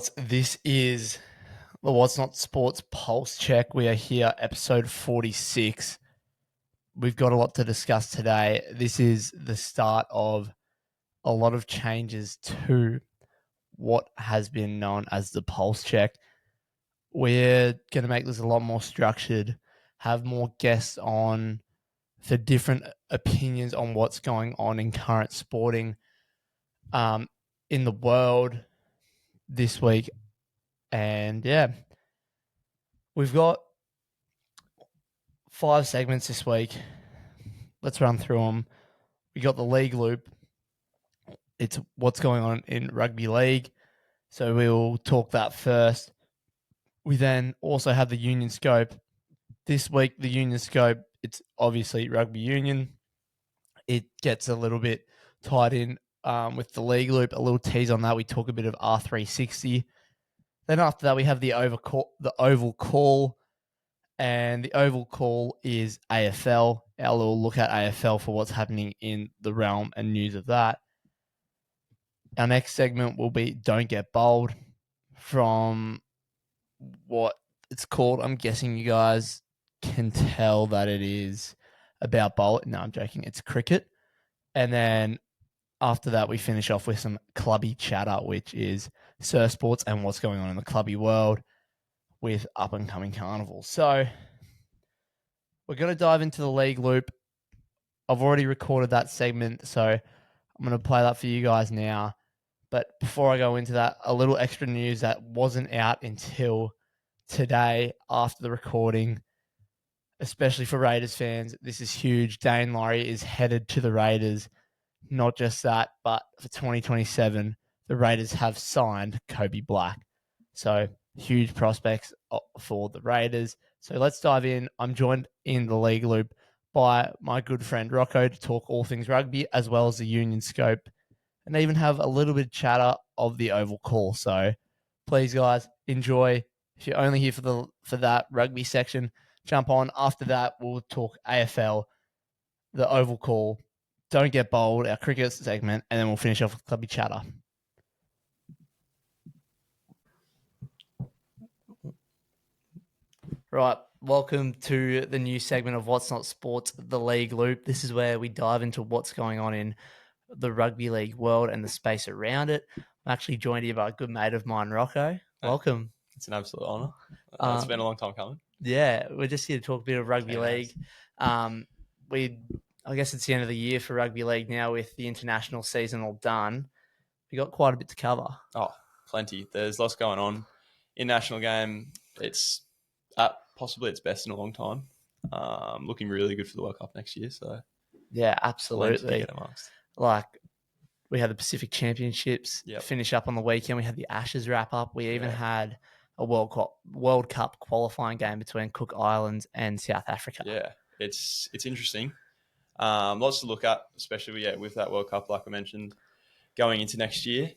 Sports. This is the What's Not Sports Pulse Check. We are here, episode 46. We've got a lot to discuss today. This is the start of a lot of changes to what has been known as the Pulse Check. We're going to make this a lot more structured, have more guests on for different opinions on what's going on in current sporting in the world this week. And yeah, we've got 5 segments this week. Let's run through them. We got the league loop. It's what's going on in rugby league. So we'll talk that first. We then also have the union scope. This week, the union scope, it's obviously rugby union. It gets a little bit tied in with the league loop. A little tease on that. We talk a bit of R360. Then after that, we have the oval call. And the oval call is AFL. Our little look at AFL for what's happening in the realm and news of that. Our next segment will be Don't Get Bowled, from what it's called. I'm guessing you guys can tell that it is about bowl. No, I'm joking. It's cricket. And then after that, we finish off with some clubby chatter, which is surf sports and what's going on in the clubby world with up-and-coming carnivals. So we're going to dive into the league loop. I've already recorded that segment, so I'm going to play that for you guys now. But before I go into that, a little extra news that wasn't out until today after the recording, especially for Raiders fans. This is huge. Dane Laurie is headed to the Raiders. Not just that, but for 2027, the Raiders have signed Kobe Black. So huge prospects for the Raiders. So let's dive in. I'm joined in the league loop by my good friend Rocco to talk all things rugby, as well as the union scope, and even have a little bit of chatter of the oval call. So please, guys, enjoy. If you're only here for that rugby section, jump on. After that, we'll talk AFL, the oval call, Don't Get Bowled, our cricket segment, and then we'll finish off with clubby chatter. Right, welcome to the new segment of What's Not Sports, the League Loop. This is where we dive into what's going on in the rugby league world and the space around it. I'm actually joined here by a good mate of mine, Rocco. Welcome. It's an absolute honour. It's been a long time coming. Yeah, we're just here to talk a bit of rugby league. I guess it's the end of the year for rugby league now with the international season all done. We got quite a bit to cover. Oh, plenty. There's lots going on. In national game, it's at possibly its best in a long time. Looking really good for the World Cup next year. So yeah, absolutely. Plenty to get amongst. Like, we had the Pacific Championships finish up on the weekend. We had the Ashes wrap up. We even had a World Cup qualifying game between Cook Islands and South Africa. Yeah, it's interesting. Lots to look at, especially with that World Cup, like I mentioned, going into next year.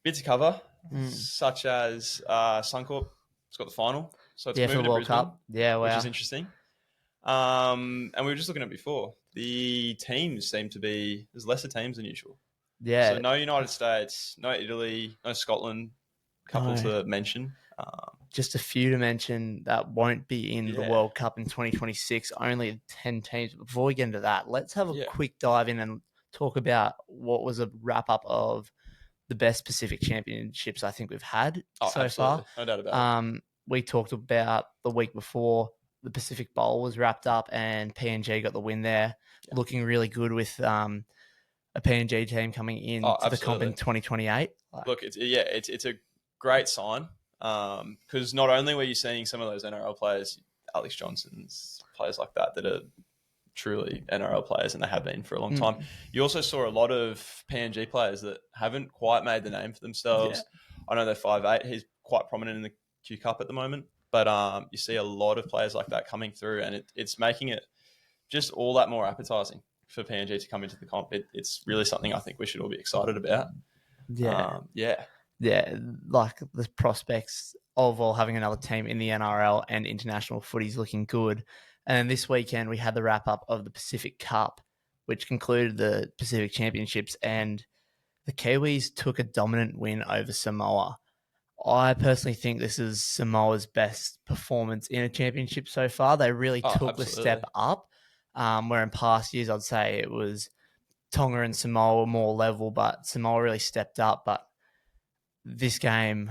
Bit to cover, such as Suncorp. It's got the final, so it's moving for the to World Brisbane, Cup. Yeah, wow. Which is interesting. And we were just looking at it before. The teams seem to be there's lesser teams than usual. Yeah. So no United States, no Italy, no Scotland. Couple to mention. Just a few to mention that won't be in the World Cup in 2026. Only 10 teams. Before we get into that, let's have a quick dive in and talk about what was a wrap-up of the best Pacific Championships I think we've had so far. No doubt about it. We talked about the week before the Pacific Bowl was wrapped up and PNG got the win there. Yeah. Looking really good with a PNG team coming in to the comp in 2028. Look, it's a great sign because not only were you seeing some of those NRL players, Alex Johnson's, players like that are truly NRL players, and they have been for a long time. You also saw a lot of PNG players that haven't quite made the name for themselves. Yeah. I know they're 5'8". He's quite prominent in the Q Cup at the moment, but you see a lot of players like that coming through, and it's making it just all that more appetizing for PNG to come into the comp. It's really something I think we should all be excited about. Yeah, like the prospects of all having another team in the NRL and international footy's looking good. And then this weekend we had the wrap up of the Pacific Cup, which concluded the Pacific Championships, and the Kiwis took a dominant win over Samoa. I personally think this is Samoa's best performance in a championship so far. They really Oh, took the absolutely. step up, where in past years I'd say it was Tonga and Samoa were more level, but Samoa really stepped up. But this game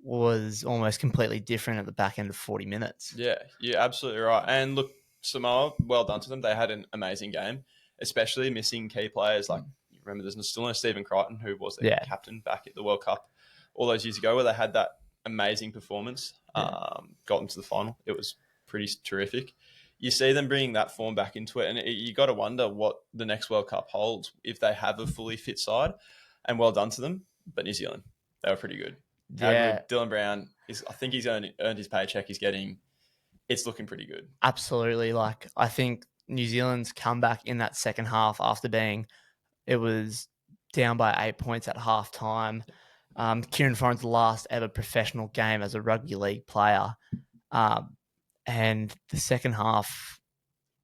was almost completely different at the back end of 40 minutes. Yeah, you're absolutely right. And look, Samoa, well done to them. They had an amazing game, especially missing key players. Like, you remember, there's still no Stephen Crichton, who was their Yeah, captain back at the World Cup all those years ago, where they had that amazing performance, yeah, got them to the final. It was pretty terrific. You see them bringing that form back into it, and you got to wonder what the next World Cup holds if they have a fully fit side. And well done to them. But New Zealand, they were pretty good. How yeah. good Dylan Brown is? I think he's earned his paycheck. He's getting. It's looking pretty good. Absolutely. Like, I think New Zealand's comeback in that second half after it was down by 8 points at half time. Kieran Foran's last ever professional game as a rugby league player. And the second half,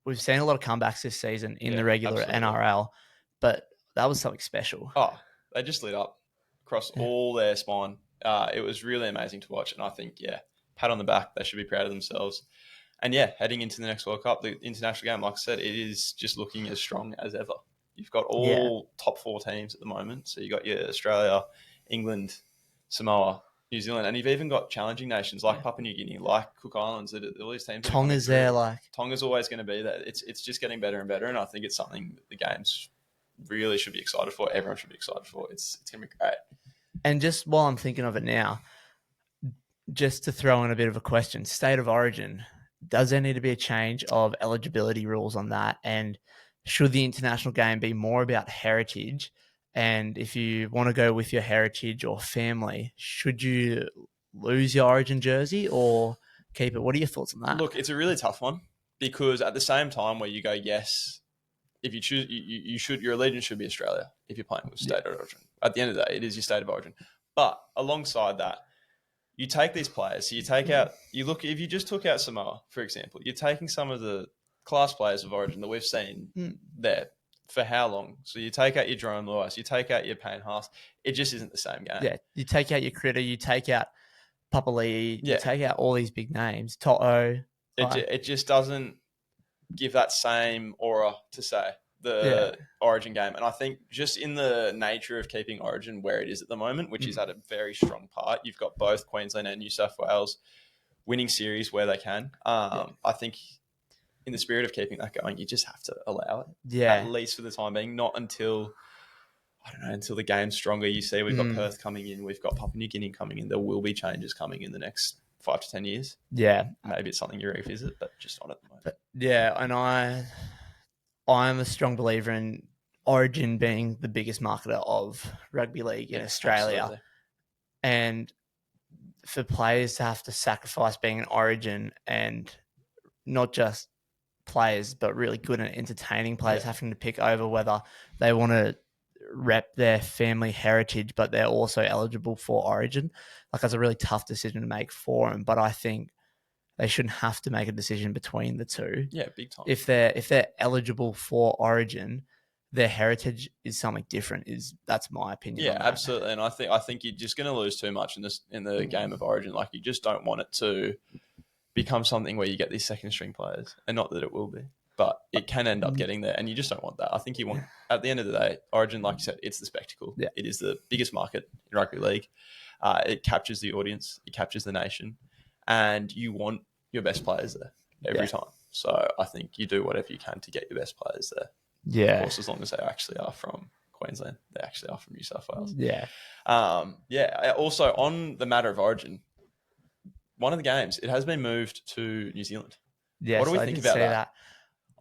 we've seen a lot of comebacks this season in the regular Absolutely. NRL, but that was something special. Oh, they just lit up across Yeah. all their spine. It was really amazing to watch, and I think pat on the back. They should be proud of themselves. And heading into the next World Cup, the international game, like I said, it is just looking as strong as ever. You've got Yeah. all top 4 teams at the moment. So you got your Australia, England, Samoa, New Zealand, and you've even got challenging nations like Papua New Guinea, like Cook Islands. All these teams. Tonga's there, like. Tonga's always going to be there. It's just getting better and better, and I think it's something that the games really should be excited for. Everyone should be excited for. It's going to be great. And just while I'm thinking of it now, just to throw in a bit of a question, state of origin, does there need to be a change of eligibility rules on that? And should the international game be more about heritage? And if you want to go with your heritage or family, should you lose your origin jersey or keep it? What are your thoughts on that? Look, it's a really tough one because at the same time where you go, yes, if you choose, you should, your allegiance should be Australia if you're playing with state of origin. At the end of the day, it is your state of origin. But alongside that, you take these players. So if you just took out Samoa, for example, you're taking some of the class players of origin that we've seen there for how long? So you take out your Jerome Lewis, you take out your Payne Haas. It just isn't the same game. Yeah, you take out your Critter, you take out Papali'i, you take out all these big names, To'o. It just doesn't give that same aura to say the Origin game. And I think just in the nature of keeping Origin where it is at the moment, which is at a very strong part, you've got both Queensland and New South Wales winning series where they can. I think in the spirit of keeping that going, you just have to allow it. Yeah. At least for the time being, not until, I don't know, until the game's stronger. You see, we've got Perth coming in, we've got Papua New Guinea coming in. There will be changes coming in the next 5 to 10 years. Yeah. Maybe it's something you revisit, but just not at the moment. But yeah, and I'm a strong believer in Origin being the biggest marketer of rugby league in Australia. Absolutely. And for players to have to sacrifice being an Origin and not just players, but really good and entertaining players having to pick over whether they want to rep their family heritage, but they're also eligible for Origin. Like, that's a really tough decision to make for them. But I think they shouldn't have to make a decision between the two. Yeah, big time. If they're eligible for Origin, their heritage is something different. That's my opinion. Yeah, absolutely. And I think you're just going to lose too much in the game of Origin. Like, you just don't want it to become something where you get these second string players, and not that it will be, but it can end up getting there, and you just don't want that. I think you want, at the end of the day, Origin, like you said, it's the spectacle. Yeah. It is the biggest market in rugby league. It captures the audience, it captures the nation, and you want your best players there every time. So I think you do whatever you can to get your best players there. Yeah. Of course, as long as they actually are from Queensland, they actually are from New South Wales. Yeah. Also, on the matter of Origin, one of the games, it has been moved to New Zealand. Yes, what do we think about that?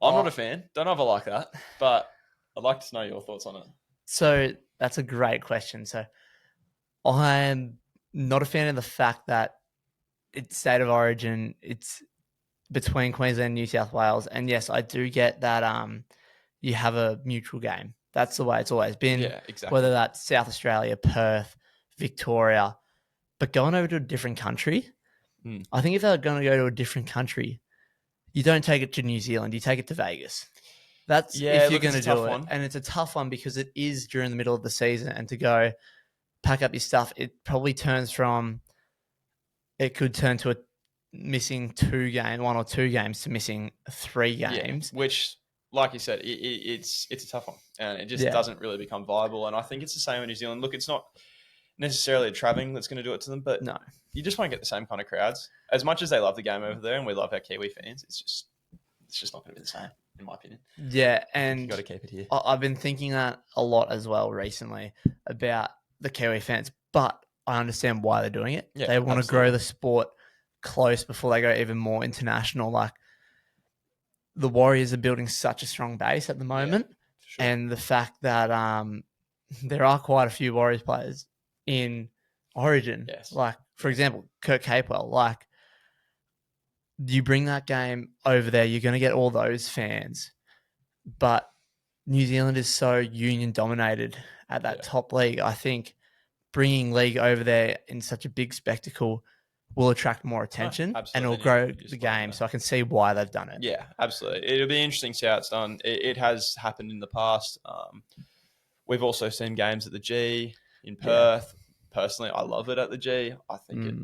I'm not a fan. Don't ever like that, but I'd like to know your thoughts on it. So that's a great question. So I'm not a fan of the fact that it's state of origin. It's between Queensland and New South Wales. And yes, I do get that you have a neutral game. That's the way it's always been. Yeah, exactly. Whether that's South Australia, Perth, Victoria. But going over to a different country, I think if they're going to go to a different country, you don't take it to New Zealand. You take it to Vegas. That's if you're going to do it. And it's a tough one because it is during the middle of the season. And to go pack up your stuff, it probably turns from it could turn to a missing 1 or 2 games to missing 3 games. Yeah, which, like you said, it's a tough one, and it just doesn't really become viable. And I think it's the same in New Zealand. Look, it's not necessarily travelling that's going to do it to them, but No. you just won't get the same kind of crowds. As much as they love the game over there, and we love our Kiwi fans, it's just not going to be the same, in my opinion. Yeah, and You got to keep it here. I've been thinking that a lot as well recently about the Kiwi fans, but I understand why they're doing it. Yeah, they want to absolutely. grow the sport close before they go even more international. Like, the Warriors are building such a strong base at the moment, Sure. and the fact that there are quite a few Warriors players in Origin. Yes. Like, for example, Kurt Capewell. Like, you bring that game over there, you're going to get all those fans. But New Zealand is so union dominated at that top league. I think bringing league over there in such a big spectacle will attract more attention and it'll grow the game. So I can see why they've done it. Yeah, absolutely. It'll be interesting to see how it's done. It has happened in the past. We've also seen games at the G in Perth. Personally, I love it at the G. I think it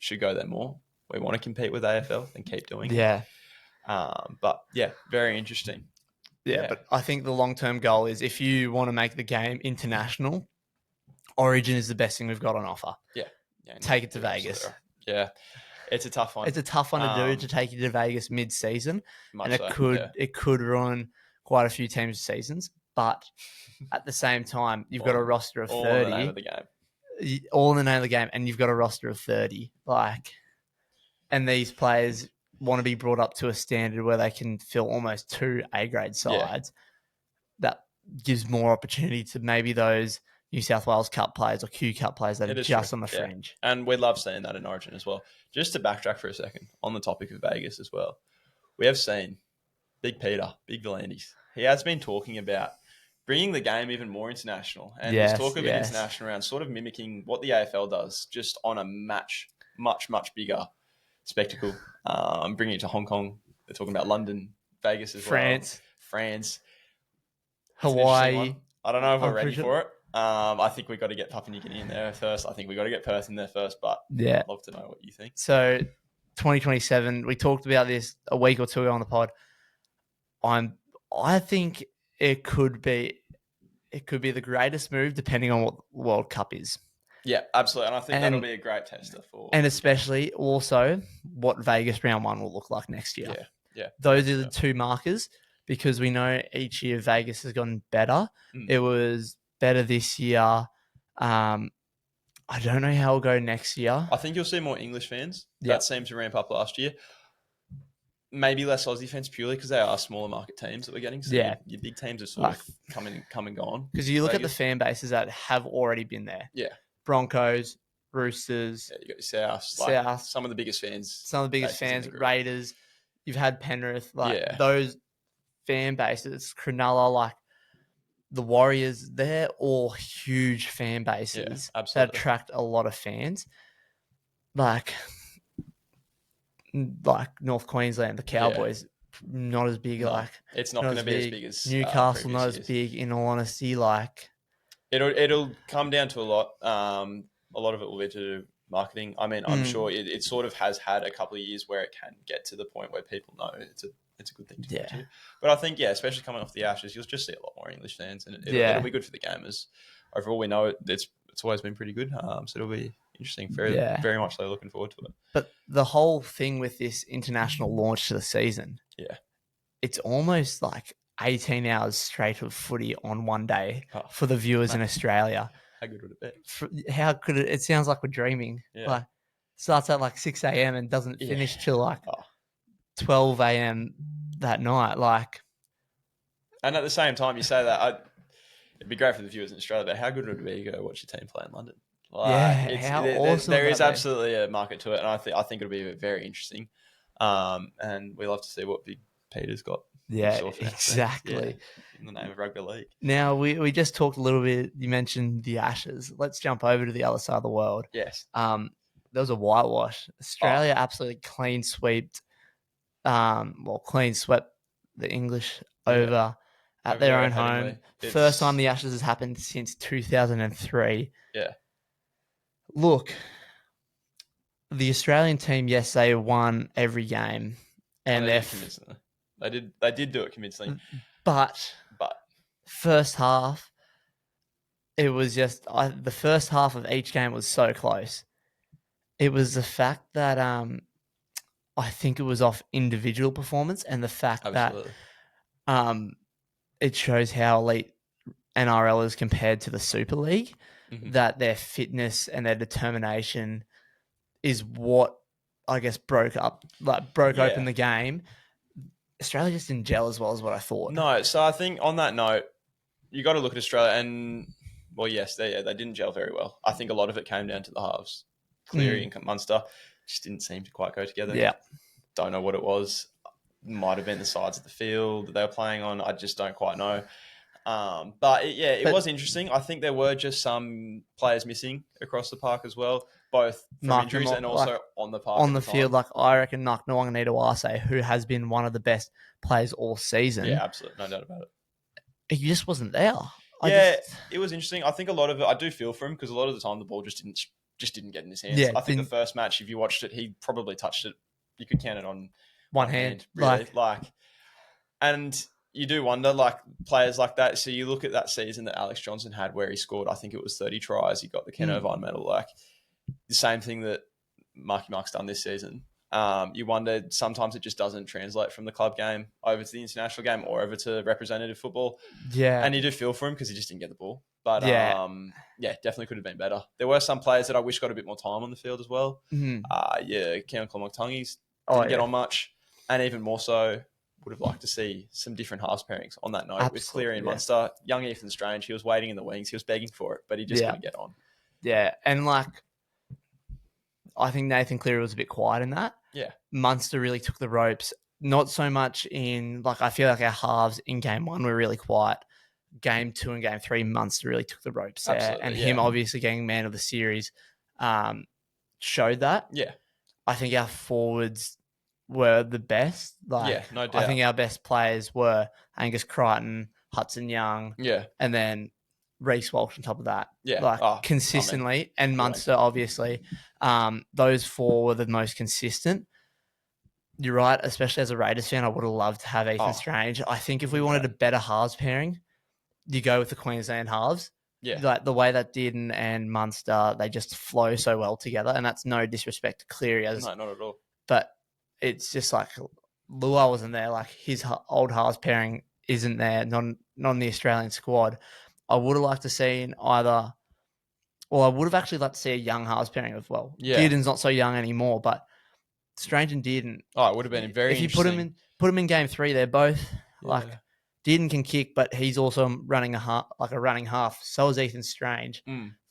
should go there more. We want to compete with AFL and keep doing it. Yeah. But yeah, very interesting. Yeah, but I think the long-term goal is if you want to make the game international, Origin is the best thing we've got on offer. Yeah. Take it to Vegas. Yeah. It's a tough one. It's a tough one to do, to take you to Vegas mid-season. And it could ruin quite a few teams' seasons. But at the same time, you've got a roster of 30. All in the name of the game. All in the name of the game. And you've got a roster of 30. And these players want to be brought up to a standard where they can fill almost 2 A-grade sides. That gives more opportunity to maybe those New South Wales Cup players or Q Cup players that are just on the fringe. And we love seeing that in Origin as well. Just to backtrack for a second on the topic of Vegas as well, we have seen Big Peter, Big Volandis. He has been talking about bringing the game even more international. And his talk of it international around sort of mimicking what the AFL does, just on a much, much bigger spectacle. I'm bringing it to Hong Kong. They're talking about London, Vegas as well. France. Hawaii. I don't know if we're ready for it. I think we've got to get Papua New Guinea in there first. I think we've got to get Perth in there first, but I'd love to know what you think. So 2027, we talked about this a week or two ago on the pod. I think it could be the greatest move depending on what World Cup is. Yeah, absolutely. And I think that'll be a great tester for... And especially also what Vegas round 1 will look like next year. Yeah. Those are the 2 markers because we know each year Vegas has gotten better. It was better this year. I don't know how it'll go next year. I think you'll see more English fans. That seemed to ramp up last year. Maybe less Aussie fans purely because they are smaller market teams that we're getting. So your big teams are sort of come and gone. Because you look at the fan bases that have already been there. Yeah. Broncos, Roosters. Yeah, you got your South. Some of the biggest fans. Raiders. You've had Penrith. Those fan bases, Cronulla, the Warriors, they're all huge fan bases that attract a lot of fans. Like North Queensland, the Cowboys, not as big. It's not going to be as big as Newcastle. Not as big, in all honesty. It'll come down to a lot. A lot of it will be to do marketing. I mean, I'm sure it sort of has had a couple of years where it can get to the point where people know it's a good thing to go to. But I think, especially coming off the Ashes, you'll just see a lot more English fans, and it'll be good for the gamers. Overall, we know it's always been pretty good. So it'll be interesting. Very much so looking forward to it. But the whole thing with this international launch to the season, it's almost like 18 hours straight of footy on one day for the viewers in Australia. How good would it be? How could it? It sounds like we're dreaming. Yeah. Starts at 6 a.m. and doesn't finish till 12 a.m. that night. And at the same time, you say that it'd be great for the viewers in Australia, but how good would it be to go watch your team play in London? Awesome there is absolutely a market to it, and I think it'll be very interesting. And we love to see what Big Peter's got. Yeah, exactly. In the name of rugby league. Now, we just talked a little bit. You mentioned the Ashes. Let's jump over to the other side of the world. Yes. There was a whitewash. Australia absolutely clean swept the English over at their own home. First time the Ashes has happened since 2003. Yeah. Look, the Australian team, yes, they won every game, and They did convincingly. They did do it convincingly, but but first half, it was just the first half of each game was so close. It was the fact that I think it was off individual performance and the fact that absolutely. um it shows how elite NRL is compared to the Super League, Mhm. that their fitness and their determination is what I guess broke open Yeah. the game. Australia just didn't gel as well as what I thought. No, so I think on that note, you got to look at Australia, and well, yes, they didn't gel very well. I think a lot of it came down to the halves. Cleary and Munster just didn't seem to quite go together. Yeah. Don't know what it was. Might have been the sides of the field that they were playing on. I just don't quite know. But it was interesting. I think there were just some players missing across the park as well, both from Mark injuries Namo- and also like, on the park on at the the field, time. like I reckon Mark Nawaqanitawase, who has been one of the best players all season, Yeah, absolutely, no doubt about it. he just wasn't there. Yeah, it was interesting. I think a lot of it, I do feel for him because a lot of the time the ball just didn't get in his hands. Yeah, I think the first match, if you watched it, he probably touched it. You could count it on one hand, really. And you do wonder, like players like that. So you look at that season that Alex Johnson had, where he scored, I think it was 30 tries. He got the Ken Irvine medal. Like the same thing that Mark's done this season. You wonder sometimes it just doesn't translate from the club game over to the international game or over to representative football. Yeah, And you do feel for him because he just didn't get the ball. But yeah, definitely could have been better. There were some players that I wish got a bit more time on the field as well. Keon Clonmactongi's didn't get on much, and even more so, would have liked to see some different halves pairings on that note with Cleary and Munster. Young Ethan Strange, he was waiting in the wings, he was begging for it, but he just couldn't get on. Yeah, and like I think Nathan Cleary was a bit quiet in that. Yeah, Munster really took the ropes. Not so much in I feel like our halves in game one were really quiet. Game 2 and game 3, Munster really took the ropes there, absolutely, and him obviously getting man of the series showed that. Yeah, I think our forwards were the best. no doubt. I think our best players were Angus Crichton, Hudson Young, and then Reece Walsh on top of that. Consistently, and Munster, obviously. Those four were the most consistent. You're right, especially as a Raiders fan, I would have loved to have Ethan Strange. I think if we wanted a better halves pairing, you go with the Queensland halves. Yeah. Like the way that Dearden and Munster, they just flow so well together. And that's no disrespect to Cleary. No, not at all. But it's just like Lua wasn't there. Like his old halves pairing isn't there, not in the Australian squad. I would have liked to see I would have actually liked to see a young halves pairing as well. Yeah. Dearden's not so young anymore, but Strange and Dearden. Oh, it would have been very interesting. If you put them in game 3, they're both Dearden can kick, but he's also running a running half. So is Ethan Strange.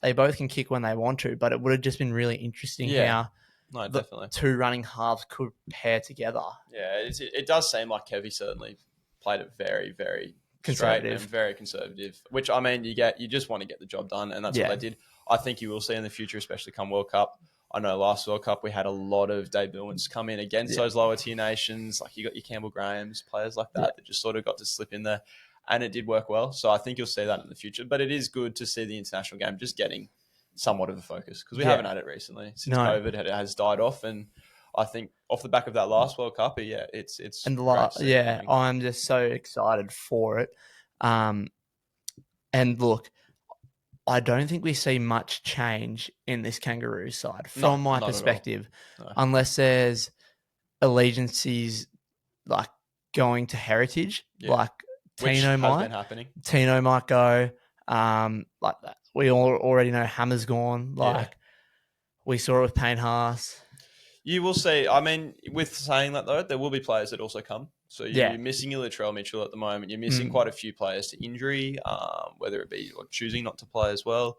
They both can kick when they want to, but it would have just been really interesting how definitely. Two running halves could pair together. Yeah, it does seem like Kevy certainly played it very, very conservative and very conservative. Which I mean, you just want to get the job done, and that's what they did. I think you will see in the future, especially come World Cup. I know last World Cup we had a lot of debuts come in against those lower tier nations. Like you got your Campbell Grahams, players like that that just sort of got to slip in there, and it did work well. So I think you'll see that in the future. But it is good to see the international game just getting somewhat of a focus because we haven't had it recently since COVID has died off, and I think off the back of that last World Cup, it's and I'm just so excited for it. And look, I don't think we see much change in this Kangaroo side from my perspective, unless there's allegiances like going to heritage, like Tino has been happening. Tino might go, like that. We all already know Hammer's gone. We saw it with Payne Haas. You will see. I mean, with saying that though, there will be players that also come. So you're missing your Latrell Mitchell at the moment. You're missing quite a few players to injury, whether it be or choosing not to play as well.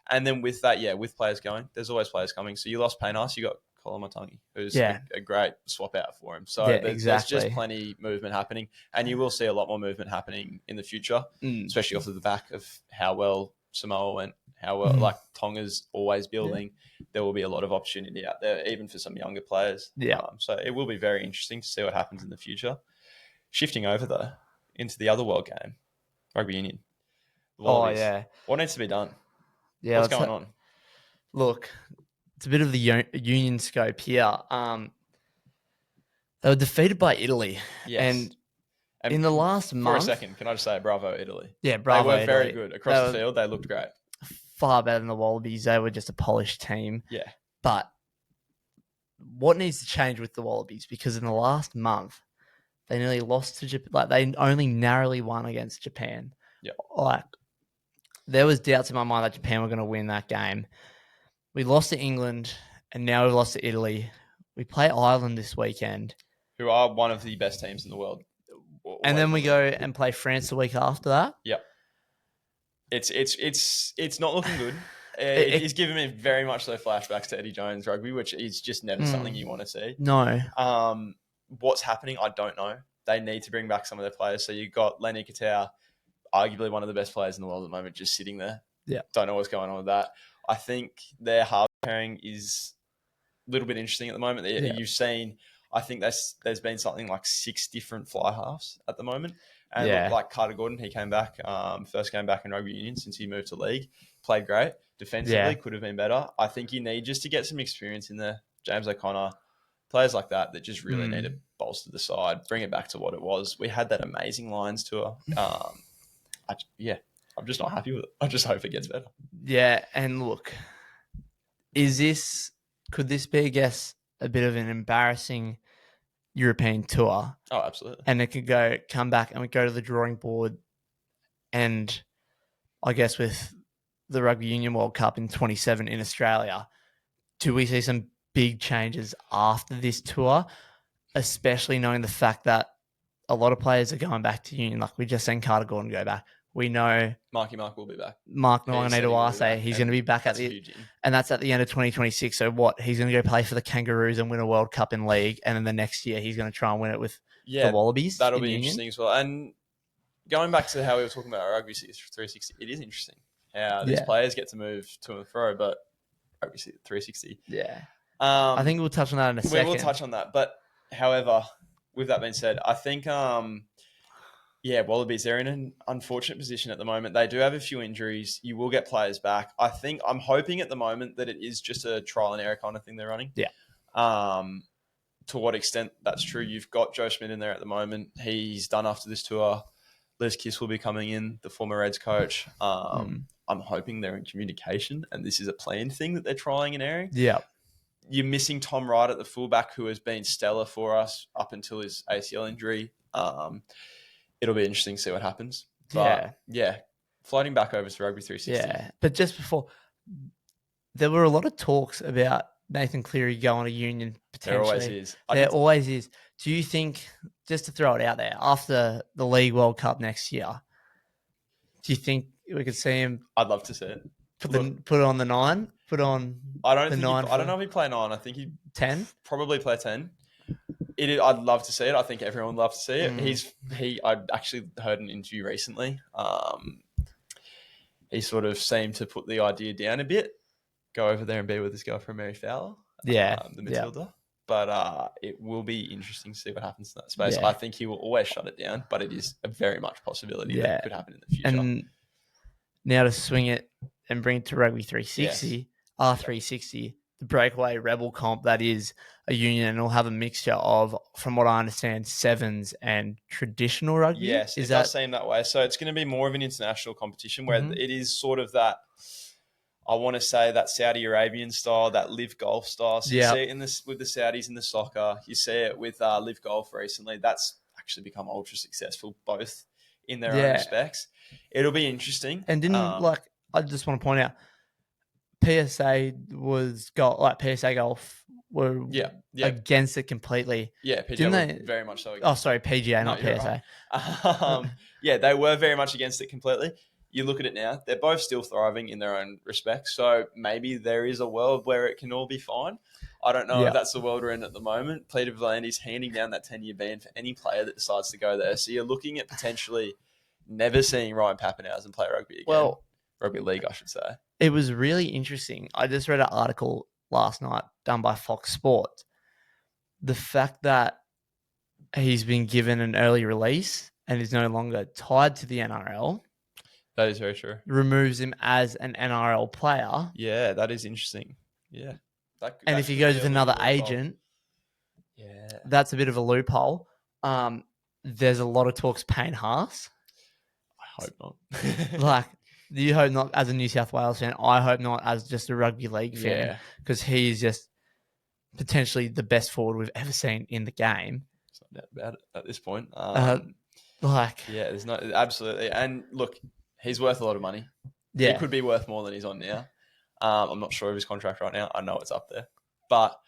And then with that, with players going, there's always players coming. So you lost Payne Haas, you got Colomatangi, who's a great swap out for him. So there's just plenty movement happening. And you will see a lot more movement happening in the future, especially off of the back of how well Samoa went, how well like Tonga's always building. There will be a lot of opportunity out there, even for some younger players. So it will be very interesting to see what happens in the future. Shifting over though into the other world game, rugby union. What needs to be done? What's going on? Look, it's a bit of the union scope here. They were defeated by Italy. Yes. And in the last for month... a second, can I just say bravo, Italy? Yeah, bravo, They were very Italy. good. Across the field, they looked great. Far better than the Wallabies. They were just a polished team. Yeah. But what needs to change with the Wallabies? Because in the last month, they nearly lost to Japan. Like, they only narrowly won against Japan. Yeah. Like, there was doubts in my mind that Japan were going to win that game. We lost to England, and now we've lost to Italy. We play Ireland this weekend, who are one of the best teams in the world. And then we go and play France the week after that. Yep. It's not looking good. It's giving me very much so flashbacks to Eddie Jones rugby, which is just never something you want to see. No. What's happening, I don't know. They need to bring back some of their players. So you've got Lenny Katau, arguably one of the best players in the world at the moment, just sitting there. Yeah. Don't know what's going on with that. I think their half pairing is a little bit interesting at the moment. Yeah. You've seen, I think there's been something like 6 different fly halves at the moment. And like Carter Gordon, he came back, first game back in rugby union since he moved to league, played great. Defensively, could have been better. I think you need just to get some experience in there. James O'Connor, players like that just really need to bolster the side, bring it back to what it was. We had that amazing Lions tour. I'm just not happy with it. I just hope it gets better. Yeah, and look, could this be, I guess, a bit of an embarrassing European tour? Oh, absolutely. And it could come back and we go to the drawing board, and I guess with the Rugby Union World Cup in 27 in Australia, do we see some big changes after this tour, especially knowing the fact that a lot of players are going back to union? Like, we just seen Carter Gordon go back. We know Marky Mark will be back. Mark Nwanganita-Wase, he's going to be back and that's at the end of 2026. So what? He's going to go play for the Kangaroos and win a World Cup in league, and then the next year he's going to try and win it with the Wallabies. That'll be interesting as well. And going back to how we were talking about Rugby 360, it is interesting how these players get to move to and fro, but Rugby 360. Yeah. I think we'll touch on that in a second. We will touch on that. But however, with that being said, I think Wallabies, they're in an unfortunate position at the moment. They do have a few injuries. You will get players back. I'm hoping at the moment that it is just a trial and error kind of thing they're running. Yeah. To what extent that's true, you've got Joe Schmidt in there at the moment. He's done after this tour. Liz Kiss will be coming in, the former Reds coach. I'm hoping they're in communication and this is a planned thing that they're trying and airing. Yeah. You're missing Tom Wright at the fullback, who has been stellar for us up until his ACL injury. It'll be interesting to see what happens. But, floating back over to Rugby 360. Yeah, but just before, there were a lot of talks about Nathan Cleary going to union potentially. There always is. There always is. Do you think, just to throw it out there, after the League World Cup next year, do you think we could see him? I'd love to see it. Put it on the 9? I don't know if he'd play 9. I think he'd 10? Probably play 10. I'd love to see it. I think everyone would love to see it. I actually heard an interview recently. He sort of seemed to put the idea down a bit, go over there and be with his girlfriend Mary Fowler, the Matilda. Yeah. But it will be interesting to see what happens in that space. Yeah. I think he will always shut it down, but it is a very much possibility that it could happen in the future. And now to swing it and bring it to Rugby 360, R360, the breakaway rebel comp that is a union, and it'll have a mixture of, from what I understand, sevens and traditional rugby. Yes, it does seem that way. So it's going to be more of an international competition where it is sort of that, I want to say, that Saudi Arabian style, that live golf style. So you see it with the Saudis in the soccer. You see it with live golf recently. That's actually become ultra successful, both in their own respects. It'll be interesting. And I just want to point out, PSA was PSA Golf were against it completely. Yeah, PGA were very much so against it. Oh, sorry, PGA, not PSA. Right. They were very much against it completely. You look at it now, they're both still thriving in their own respects. So maybe there is a world where it can all be fine. I don't know if that's the world we're in at the moment. Peter V'landys handing down that 10-year ban for any player that decides to go there. So you're looking at potentially never seeing Ryan Pappenhausen play rugby again. Well, rugby league, I should say. It was really interesting. I just read an article last night done by Fox Sports. The fact that he's been given an early release and is no longer tied to the NRL. That is very true. Removes him as an NRL player. Yeah, that is interesting. Yeah. And that if he could goes be with a little another loophole. agent, Yeah, that's a bit of a loophole. There's a lot of talks Payne Haas. I hope not. Like, you hope not as a New South Wales fan. I hope not as just a rugby league fan, Yeah, because he is just potentially the best forward we've ever seen in the game. it's not doubt about it at this point. Like, Yeah, there's no absolutely. And look, he's worth a lot of money. He yeah, could be worth more than he's on now. I'm not sure of his contract right now. I know it's up there, but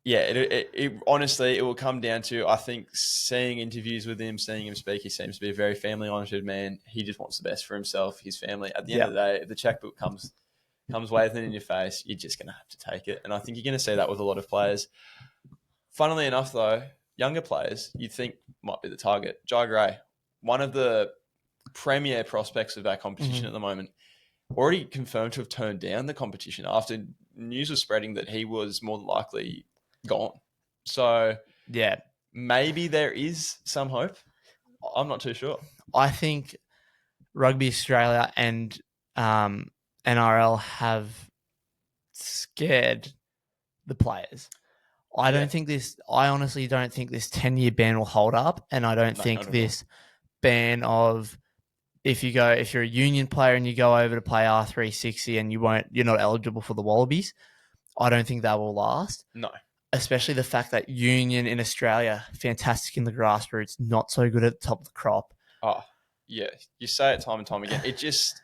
yeah, it honestly, it will come down to, I think, seeing interviews with him, seeing him speak. He seems to be a very family-oriented man. He just wants the best for himself, his family. At the end of the day, if the checkbook comes waving in your face, you're just going to have to take it. And I think you're going to see that with a lot of players. Funnily enough, though, younger players you'd think might be the target. Jai Gray, one of the premier prospects of our competition at the moment, already confirmed to have turned down the competition after news was spreading that he was more than likely gone. So yeah. maybe there is some hope. I'm not too sure. I think Rugby Australia and NRL have scared the players. I honestly don't think this 10-year ban will hold up, and I don't think this ban of if you're a union player and you go over to play R360 and you're not eligible for the Wallabies, I don't think that will last. No. Especially the fact that union in Australia, fantastic in the grassroots, not so good at the top of the crop. Oh, yeah. You say it time and time again. It just...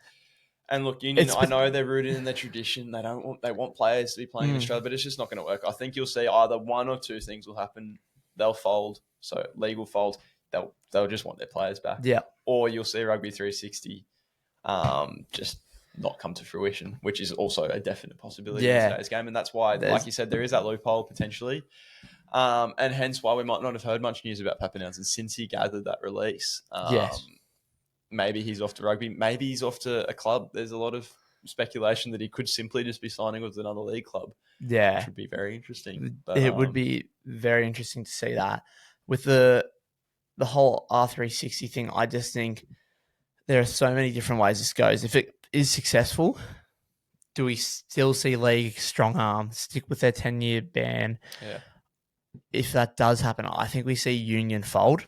And look, Union, I know they're rooted in their tradition. They want players to be playing in Australia, but it's just not going to work. I think you'll see either one or two things will happen. They'll fold, so league will fold. They'll just want their players back. Yeah. Or you'll see Rugby 360 just not come to fruition, which is also a definite possibility in today's game. And that's why, like you said, there is that loophole potentially. And hence why we might not have heard much news about Papenhuyzen since he gathered that release. Yes. Maybe he's off to rugby. Maybe he's off to a club. There's a lot of speculation that he could simply just be signing with another league club. Yeah. Which would be very interesting. But, it would be very interesting to see that. With the whole R360 thing, I just think there are so many different ways this goes. If it is successful, do we still see league strong arm stick with their 10-year ban? Yeah. If that does happen, I think we see Union fold.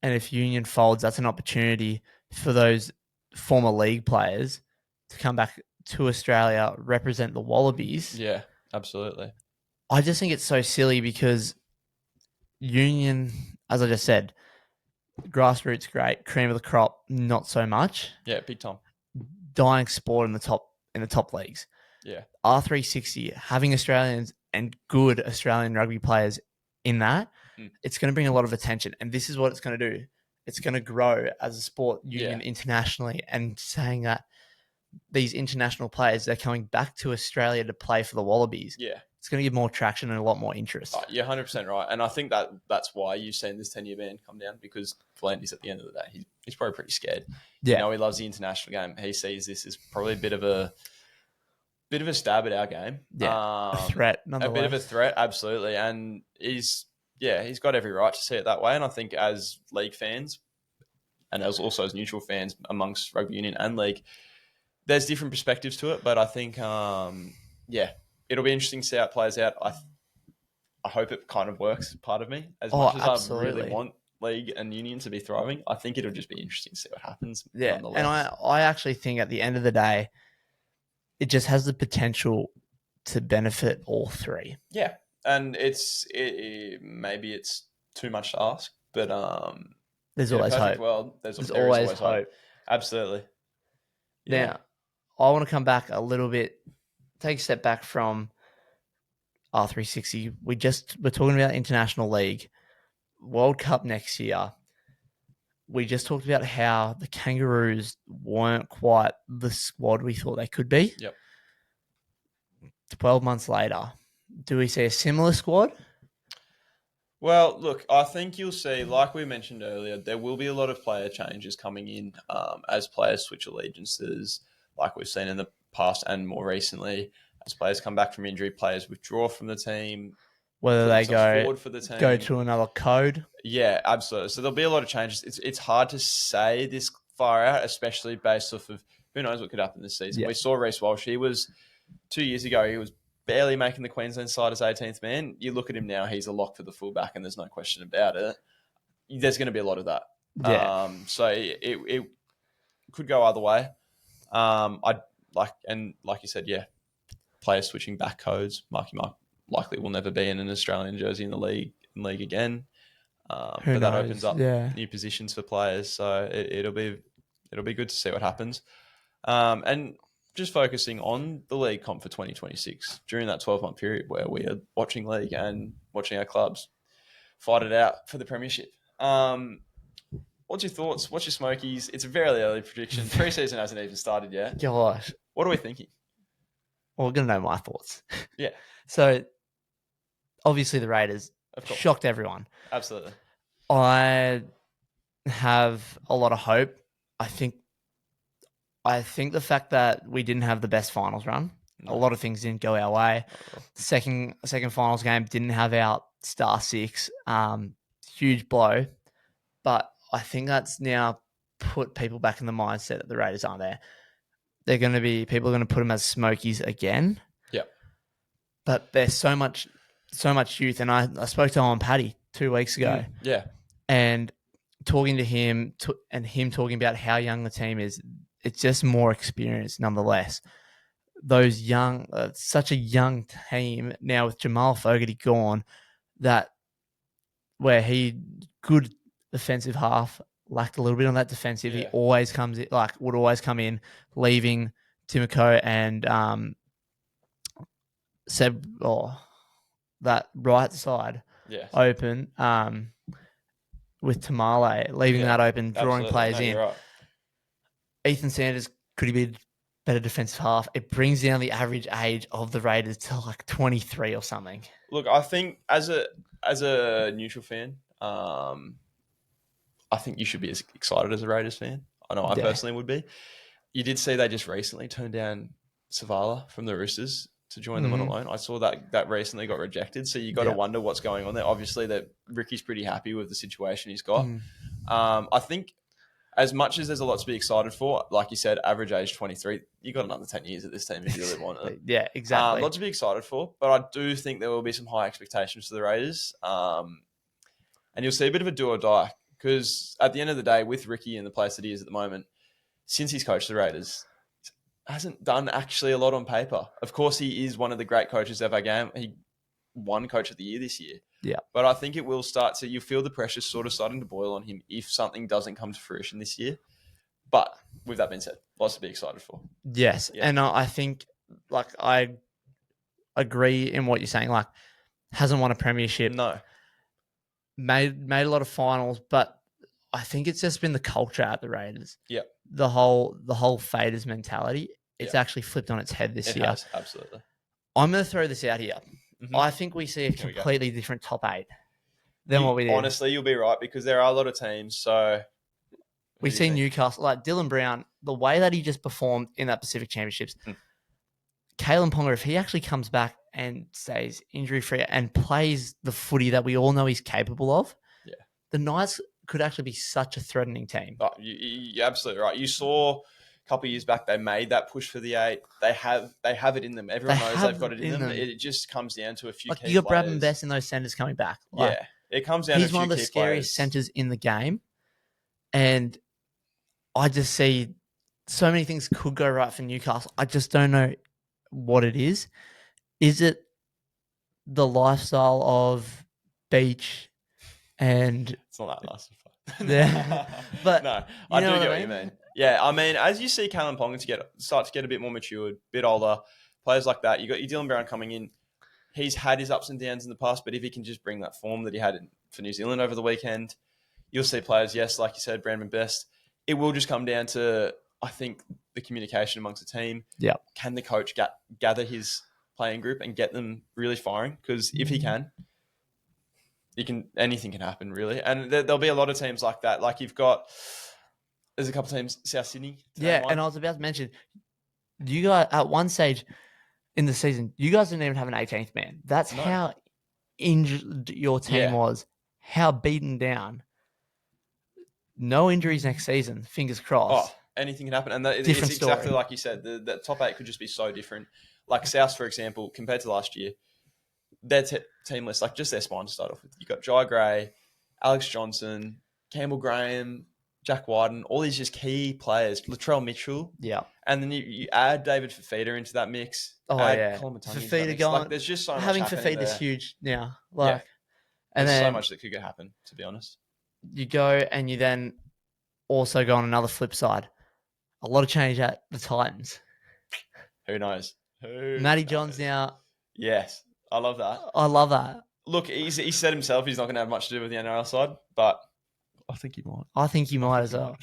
And if Union folds, that's an opportunity for those former league players to come back to Australia, represent the Wallabies. Yeah, absolutely. I just think it's so silly because Union, as I just said, grassroots great, cream of the crop not so much. Yeah, big time. Dying sport in the top leagues. Yeah. R360 having Australians and good Australian rugby players in that, it's going to bring a lot of attention. And this is what it's going to do. It's going to grow as a sport union internationally, and saying that these international players, they're coming back to Australia to play for the Wallabies. Yeah. It's going to give more traction and a lot more interest. You're 100% right. And I think that's why you've seen this 10-year ban come down, because Flanders, at the end of the day, he's probably pretty scared. Yeah. You know, he loves the international game. He sees this as probably a bit of a stab at our game. Yeah, a threat, nonetheless. A bit of a threat, absolutely. And he's got every right to see it that way. And I think as league fans, and as also as neutral fans amongst rugby union and league, there's different perspectives to it. But I think, it'll be interesting to see how it plays out. I hope it kind of works, part of me. As much as absolutely. I really want league and union to be thriving, I think it'll just be interesting to see what happens. Yeah, and I actually think at the end of the day, it just has the potential to benefit all three. Yeah, and maybe it's too much to ask, but there's always hope. World, there's always hope. Absolutely. Yeah. Now, I want to come back a little bit, take a step back from R360. We're talking about International League, World Cup next year. We just talked about how the Kangaroos weren't quite the squad we thought they could be. Yep. 12 months later, do we see a similar squad? Well, look, I think you'll see, like we mentioned earlier, there will be a lot of player changes coming in as players switch allegiances, like we've seen in the past and more recently. As players come back from injury, players withdraw from the team. Whether they go go to another code. Yeah, absolutely. So there'll be a lot of changes. It's hard to say this far out, especially based off of who knows what could happen this season. Yeah. We saw Reece Walsh. He was 2 years ago. He was barely making the Queensland side as 18th man. You look at him now; he's a lock for the fullback, and there's no question about it. There's going to be a lot of that. Yeah. So it could go either way. I like you said, yeah, players switching back codes. Marky Mark likely will never be in an Australian jersey in the league again. Who But that knows? opens up Yeah. new positions for players, so it'll be good to see what happens. And just focusing on the league comp for 2026 during that 12-month period where we are watching league and watching our clubs fight it out for the premiership. What's your thoughts? What's your smokies? It's a very early prediction. Pre-season hasn't even started yet. Gosh. What are we thinking? Well, we're going to know my thoughts. Yeah. So, obviously, the Raiders Of course. shocked everyone. Absolutely. I have a lot of hope. I think the fact that we didn't have the best finals run, a lot of things didn't go our way. Second finals game didn't have our star six. Huge blow. But I think that's now put people back in the mindset that the Raiders aren't there. People are going to put them as smokies again. Yep. But there's so much youth. And I spoke to Owen Paddy 2 weeks ago. Yeah. And talking to him and him talking about how young the team is, it's just more experience nonetheless. Those young, such a young team now with Jamal Fogarty gone, where good defensive half, lacked a little bit on that defensive. Yeah. He always comes in, would always come in, leaving Timoko and Seb, that right side open with Tamale, leaving that open, drawing players in. Right. Ethan Sanders could be a better defensive half. It brings down the average age of the Raiders to like 23 or something. Look, I think as a neutral fan, I think you should be as excited as a Raiders fan. I know I personally would be. You did see they just recently turned down Savala from the Roosters to join them on a loan. I saw that recently got rejected. So you got to wonder what's going on there. Obviously, that Ricky's pretty happy with the situation he's got. I think as much as there's a lot to be excited for, like you said, average age 23, you got another 10 years at this team if you really want it. Yeah, exactly. A lot to be excited for, but I do think there will be some high expectations for the Raiders. And you'll see a bit of a do or die because at the end of the day, with Ricky in the place that he is at the moment, since he's coached the Raiders, hasn't done actually a lot on paper. Of course, he is one of the great coaches of our game. He won Coach of the Year this year. Yeah. But I think it will start to, you feel the pressure sort of starting to boil on him if something doesn't come to fruition this year. But with that being said, lots to be excited for. Yes. Yeah. And I think, I agree in what you're saying. Hasn't won a premiership. No. Made a lot of finals, but I think it's just been the culture at the Raiders. Yeah. The whole faders mentality. It's actually flipped on its head this year. Has, absolutely. I'm going to throw this out here. Mm-hmm. I think we see a completely different top 8 than what we did. Honestly, you'll be right because there are a lot of teams. So we see Newcastle, like Dylan Brown, the way that he just performed in that Pacific Championships. Kalen Ponga, if he actually comes back and stays injury-free and plays the footy that we all know he's capable of, the Knights could actually be such a threatening team. Oh, you're absolutely right. You saw a couple of years back they made that push for the 8. They have it in them. Everyone knows they've got it in them. It just comes down to a few key you got players. Bradman Best in those centers coming back. It comes down to a few key players. He's one of the scariest centers in the game. And I just see so many things could go right for Newcastle. I just don't know what it is. Is it the lifestyle of beach and... It's not that nice. Yeah. But no, I do get what you mean. Yeah, I mean, as you see Kalen Ponga start to get a bit more matured, a bit older, players like that, you got your Dylan Brown coming in. He's had his ups and downs in the past, but if he can just bring that form that he had for New Zealand over the weekend, you'll see players, yes, like you said, Brandon Best. It will just come down to, I think, the communication amongst the team. Yeah. Can the coach gather his playing group and get them really firing? Because if he can, anything can happen, really. And there'll be a lot of teams like that. Like there's a couple of teams, South Sydney. Yeah, and I was about to mention, you guys, at one stage in the season, you guys didn't even have an 18th man. That's how injured your team was, how beaten down. No injuries next season, fingers crossed. Oh, anything can happen. And it's exactly like you said, the top 8 could just be so different. Like South, for example, compared to last year, their team list, like just their spine to start off with. You got Jai Gray, Alex Johnson, Campbell Graham, Jack Wyden, all these just key players. Latrell Mitchell, Yeah. and then you add David Fafita into that mix. Oh add yeah. Colin Matangi into that Fafita mix. going. Like there's just so much Having happening Fafita's there. huge now. Yeah. Like, and There's so then much that could happen. To be honest, you go and you then also go on another flip side. A lot of change at the Titans. who knows? Matty Johns now. Yes, I love that. I love that. Look, he said himself he's not going to have much to do with the NRL side, but I think he might. I think you might as well.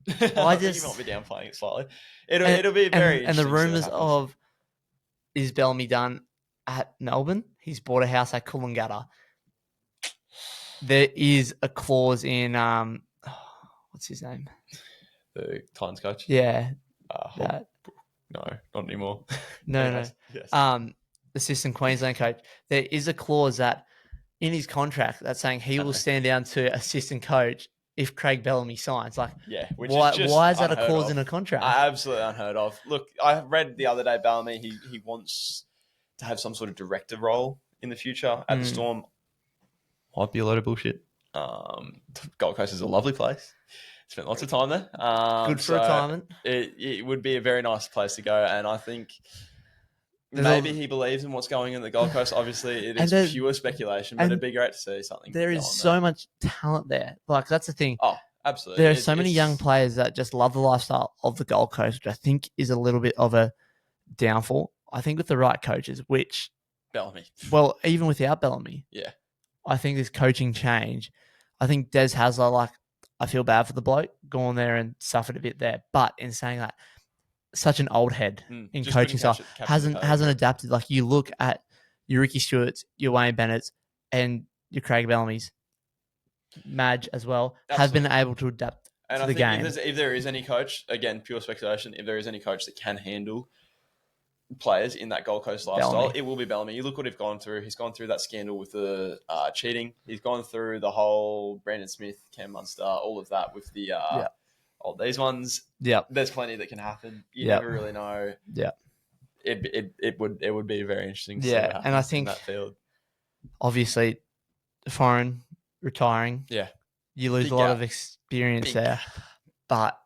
I think he might be downplaying it slightly. It'll be very and the interesting. rumours of is Bellamy done at Melbourne? He's bought a house at Coolangatta. There is a clause in what's his name? The Titans coach. Yeah, no, not anymore. No. Yes. Assistant Queensland coach. There is a clause that in his contract that's saying he will stand down to assistant coach if Craig Bellamy signs. Like, yeah, why is that a clause in a contract? Absolutely unheard of. Look, I read the other day Bellamy he wants to have some sort of director role in the future at the Storm. Might be a load of bullshit. Gold Coast is a lovely place. Spent lots of time there. Good for retirement. It would be a very nice place to go, and I think maybe he believes in what's going on at the Gold Coast. Obviously, it is pure speculation, but it'd be great to see something. There is so much talent there. Like, that's the thing. Oh, absolutely. There are so many young players that just love the lifestyle of the Gold Coast, which I think is a little bit of a downfall. I think with the right coaches, which Bellamy. Well, even without Bellamy, yeah, I think this coaching change. I think Des Hasler, like, I feel bad for the bloke going there and suffered a bit there. But in saying that, such an old head in coaching style hasn't adapted. Like, you look at your Ricky Stewart's, your Wayne Bennett's, and your Craig Bellamy's, Madge as well, have been able to adapt to the game. If there is any coach, again, pure speculation, if there is any coach that can handle players in that Gold Coast lifestyle, it will be Bellamy. You look what he's gone through. He's gone through that scandal with the cheating. He's gone through the whole Brandon Smith, Cam Munster, all of that with the these ones. Yeah, there's plenty that can happen. You never really know. Yeah, it would be very interesting. To see yeah, and I think in that field, obviously, foreign retiring. Yeah, you lose a lot of experience there, but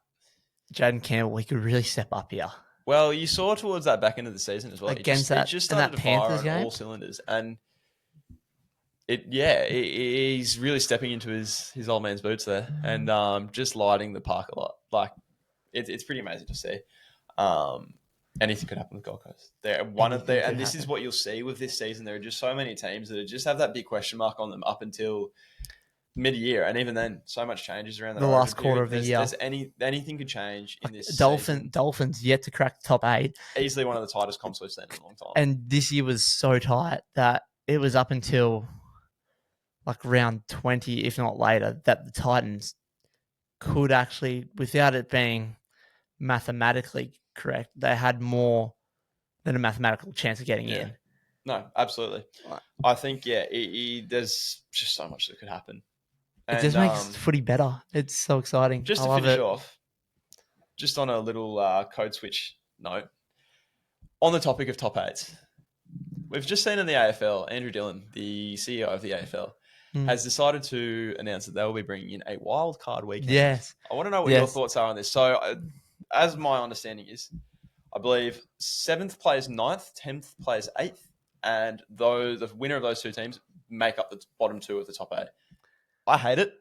Jaden Campbell, he could really step up here. Well, you saw towards that back end of the season as well. He just started to fire on all cylinders, and he's really stepping into his old man's boots there, and just lighting the park a lot. Like, it's pretty amazing to see. Anything could happen with Gold Coast. This is what you'll see with this season. There are just so many teams that just have that big question mark on them up until mid-year, and even then, so much changes around the last quarter of the year. Anything could change in this Dolphins yet to crack the top 8. Easily one of the tightest comps we've seen in a long time. And this year was so tight that it was up until like round 20, if not later, that the Titans could actually, without it being mathematically correct, they had more than a mathematical chance of getting in. No, absolutely. I think, there's just so much that could happen. It just makes footy better. It's so exciting. Just to finish off, just on a little code switch note, on the topic of top 8s, we've just seen in the AFL, Andrew Dillon, the CEO of the AFL, has decided to announce that they will be bringing in a wild card weekend. Yes. I want to know what your thoughts are on this. So, as my understanding is, I believe 7th plays 9th, 10th plays 8th, and the winner of those two teams make up the bottom 2 of the top 8. I hate it.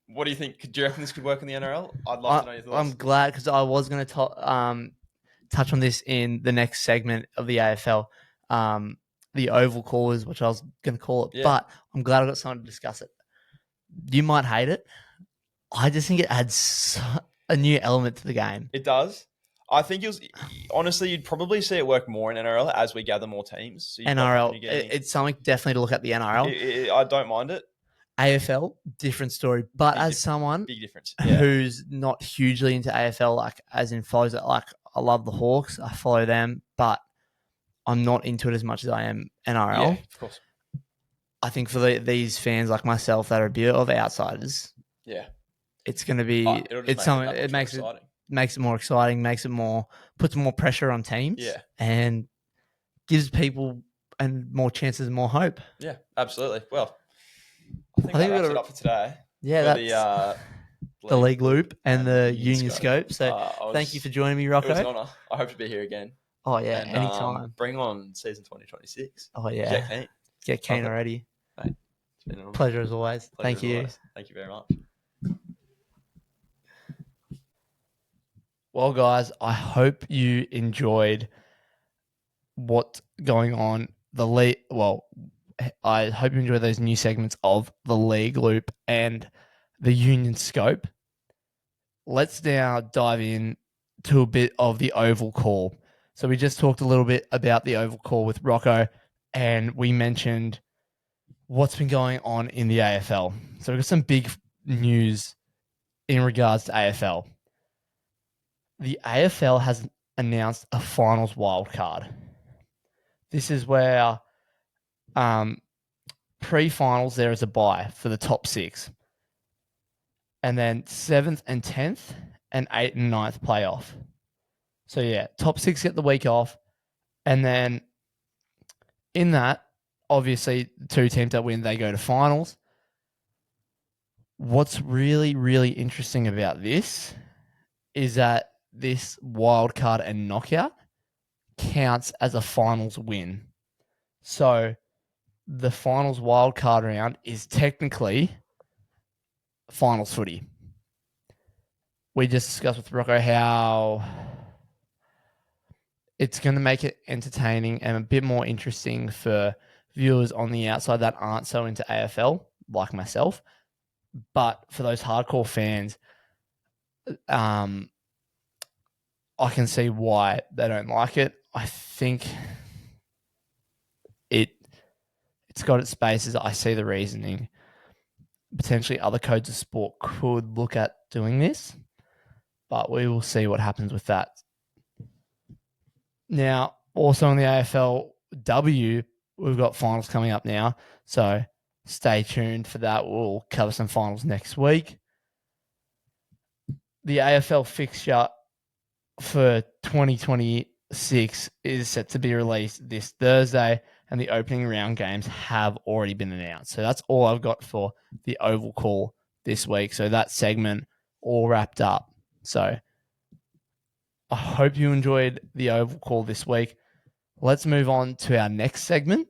What do you think? Do you reckon this could work in the NRL? I'd love to know your thoughts. I'm glad, because I was going to touch on this in the next segment of the AFL, the oval callers, which I was going to call it. Yeah. But I'm glad I got someone to discuss it. You might hate it. I just think it adds a new element to the game. It does. I think honestly, you'd probably see it work more in NRL as we gather more teams. So NRL, it's something definitely to look at the NRL. I don't mind it. AFL, different story. But as someone big difference. Who's not hugely into AFL, like as in follows it, like I love the Hawks, I follow them, but I'm not into it as much as I am NRL. Yeah, of course. I think for these fans like myself that are a bit of outsiders, it's going to be it's something. It makes it more exciting, puts more pressure on teams. Yeah, and gives people and more chances, more hope. Yeah, absolutely. Well, I think I think that we've wraps got it to, up for today. yeah, For that's the league league loop and the union scope. So thank you for joining me, It was an Rocco. honour. I hope to be here again. Oh yeah, And anytime. bring on season 2026. Oh yeah, Get keen. get keen Love it. already. Mate, it's been an Pleasure as always. pleasure Thank as you. always. Thank you very much. Well, guys, I hope you enjoyed what's going on the league. Well, I hope you enjoy those new segments of the league loop and the union scope. Let's now dive in to a bit of the oval call. So we just talked a little bit about the oval call with Rocco, and we mentioned what's been going on in the AFL. So we've got some big news in regards to AFL. The AFL has announced a finals wildcard. This is where pre-finals there is a bye for the top 6. And then 7th and 10th and 8th and 9th playoff. So yeah, top 6 get the week off. And then in that, obviously, the 2 teams that win, they go to finals. What's really, really interesting about this is that this wild card and knockout counts as a finals win. So the finals wild card round is technically finals footy. We just discussed with Rocco how it's going to make it entertaining and a bit more interesting for viewers on the outside that aren't so into AFL, like myself. But for those hardcore fans, I can see why they don't like it. I think it's got its spaces. I see the reasoning. Potentially other codes of sport could look at doing this, but we will see what happens with that. Now, also in the AFLW, we've got finals coming up now, so stay tuned for that. We'll cover some finals next week. The AFL fixture for 2026 is set to be released this Thursday, and the opening round games have already been announced. So that's all I've got for the Oval Call this week. So that segment all wrapped up. So I hope you enjoyed the Oval Call this week. Let's move on to our next segment.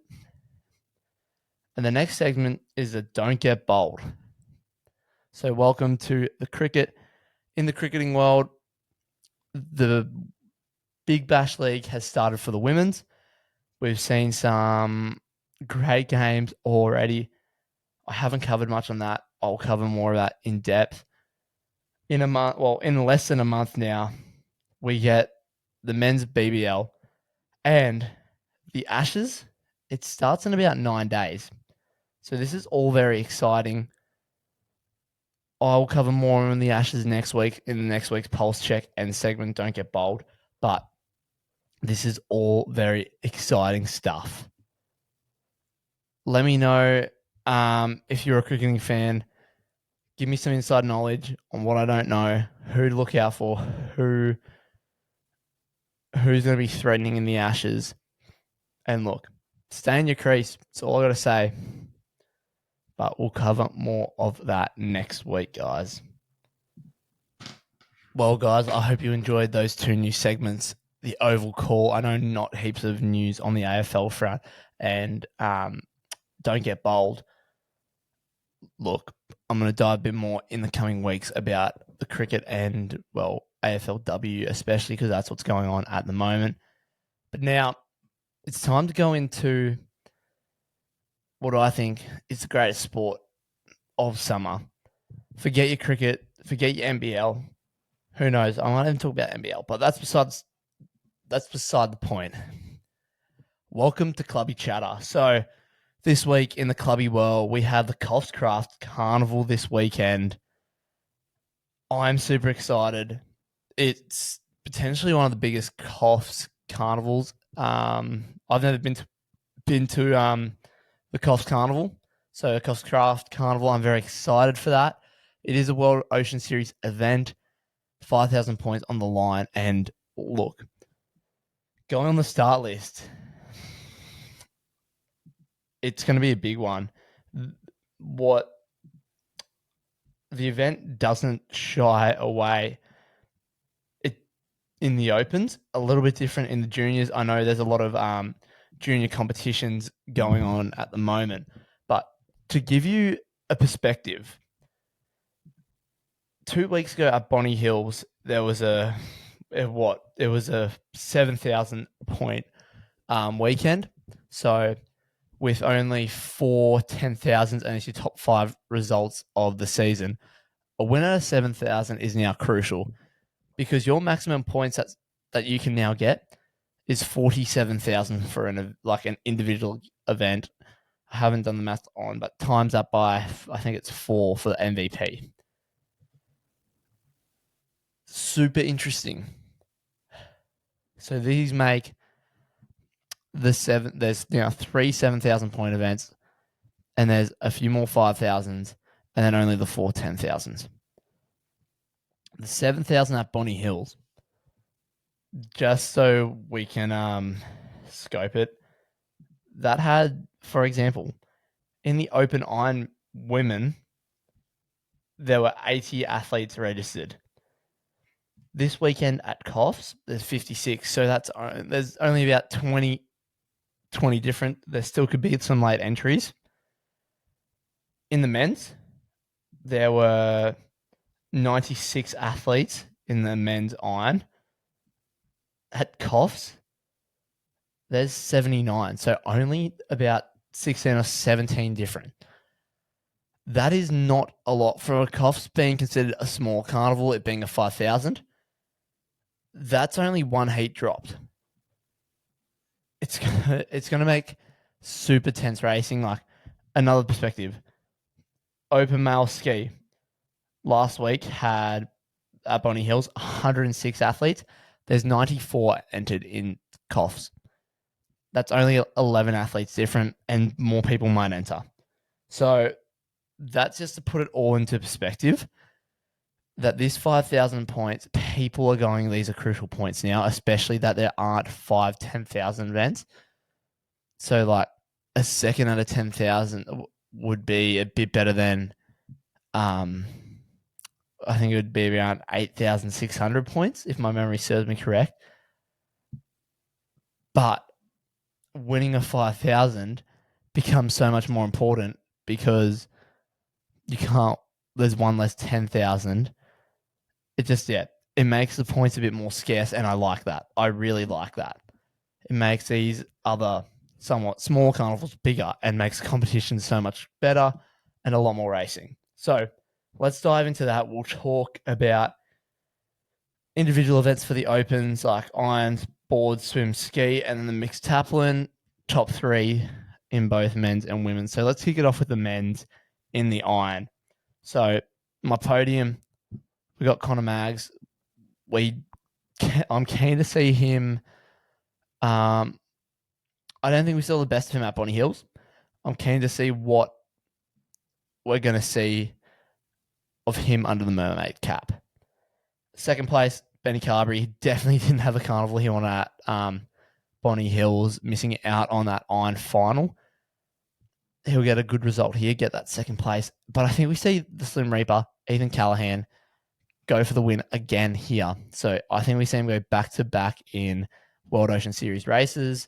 And the next segment is the Don't Get Bold. So welcome to the cricket. In the cricketing world, the Big Bash League has started for the women's. We've seen some great games already. I haven't covered much on that. I'll cover more of that in depth. In less than a month now, we get the men's BBL and the Ashes. It starts in about 9 days. So this is all very exciting. I'll cover more on the Ashes next week in the next week's Pulse Check and segment Don't Get Bold. But this is all very exciting stuff. Let me know if you're a cricketing fan. Give me some inside knowledge on what I don't know, who to look out for, who's going to be threatening in the Ashes. And look, stay in your crease. That's all I got to say. But we'll cover more of that next week, guys. Well, guys, I hope you enjoyed those 2 new segments. The Oval Call. I know not heaps of news on the AFL front. And Don't Get Bold. Look, I'm going to dive a bit more in the coming weeks about the cricket and, well, AFLW, especially because that's what's going on at the moment. But now it's time to go into what I think is the greatest sport of summer. Forget your cricket, forget your NBL. Who knows? I might even talk about NBL, but that's beside the point. Welcome to Clubby Chatter. So this week in the clubby world, we have the Craft Carnival this weekend. I'm super excited. It's potentially one of the biggest Coffs carnivals. I've never been to the Coffs Carnival, so Coffs Craft Carnival. I'm very excited for that. It is a World Ocean Series event, 5,000 points on the line, and look, going on the start list, it's going to be a big one. What the event doesn't shy away it in the opens, a little bit different in the juniors. I know there's a lot of junior competitions going on at the moment, but to give you a perspective, 2 weeks ago at Bonnie Hills, there was a 7,000 point weekend. So with only 10,000s and it's your top 5 results of the season, a winner of 7,000 is now crucial because your maximum points that you can now get is 47,000 for an individual event. I haven't done the math on, but times that by, I think it's 4 for the MVP. Super interesting. So these make there's now 3 7,000 point events, and there's a few more 5,000s, and then only the 4 10,000s. The 7,000 at Bonnie Hills, just so we can scope it, that had, for example, in the open iron women, there were 80 athletes registered. This weekend at COFs, there's 56, so there's only about 20 different. There still could be some late entries. In the men's, there were 96 athletes in the men's iron. At COFs, there's 79, so only about 16 or 17 different. That is not a lot for a COFs being considered a small carnival, it being a 5,000. That's only one heat dropped. It's gonna make super tense racing. Like, another perspective, open male ski last week had at Bonnie Hills 106 athletes. There's 94 entered in COFs. That's only 11 athletes different, and more people might enter. So that's just to put it all into perspective, that this 5,000 points, people are going, these are crucial points now, especially that there aren't 5 10,000 events. So like a second out of 10,000 would be a bit better than, I think it would be around 8,600 points, if my memory serves me correct. But winning a 5,000 becomes so much more important because there's one less 10,000. It makes the points a bit more scarce, and I like that. I really like that. It makes these other somewhat small carnivals bigger and makes competition so much better and a lot more racing. So let's dive into that. We'll talk about individual events for the opens, like irons, board, swim, ski, and then the mixed taplin, top 3 in both men's and women's. So let's kick it off with the men's in the iron. So my podium, we got Connor Maggs. I'm keen to see him. I don't think we saw the best of him at Bonnie Hills. I'm keen to see what we're going to see of him under the mermaid cap. Second place, Benny Carberry. He definitely didn't have a carnival he won at Bonnie Hills, missing out on that iron final. He'll get a good result here, get that second place. But I think we see the Slim Reaper, Ethan Callahan, go for the win again here. So I think we see him go back-to-back in World Ocean Series races.